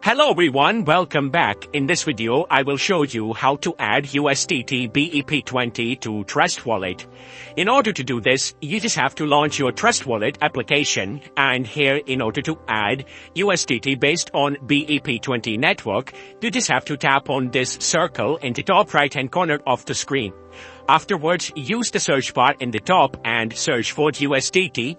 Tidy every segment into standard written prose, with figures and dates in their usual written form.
Hello everyone, welcome back. In this video, I will show you how to add USDT BEP20 to Trust Wallet. In order to do this, you just have to launch your Trust Wallet application, and here in order to add USDT based on BEP20 network, you just have to tap on this circle in the top right hand corner of the screen. Afterwards, use the search bar in the top and search for USDT.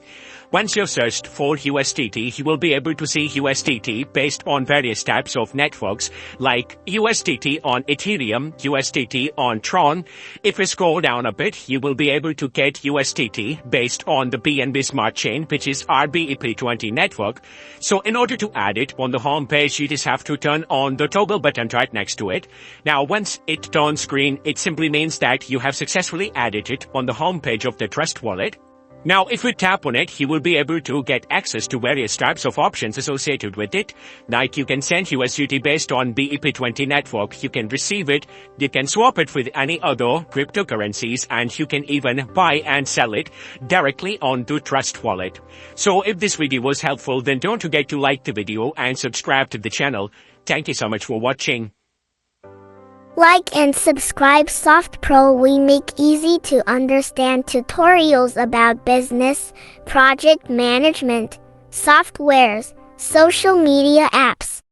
Once you've searched for USDT, you will be able to see USDT based on various types of networks like USDT on Ethereum, USDT on Tron. If you scroll down a bit, you will be able to get USDT based on the BNB Smart Chain, which is our BEP20 network. So in order to add it on the home page, you just have to turn on the toggle button right next to it. Now, once it turns green, it simply means that you have successfully added it on the home page of the Trust Wallet. Now, if you tap on it, you will be able to get access to various types of options associated with it. Like you can send USDT based on BEP20 network, you can receive it, you can swap it with any other cryptocurrencies, and you can even buy and sell it directly onto Trust Wallet. So if this video was helpful, then don't forget to like the video and subscribe to the channel. Thank you so much for watching. Like and subscribe Softpro. We make easy to understand tutorials about business, project management, softwares, social media apps.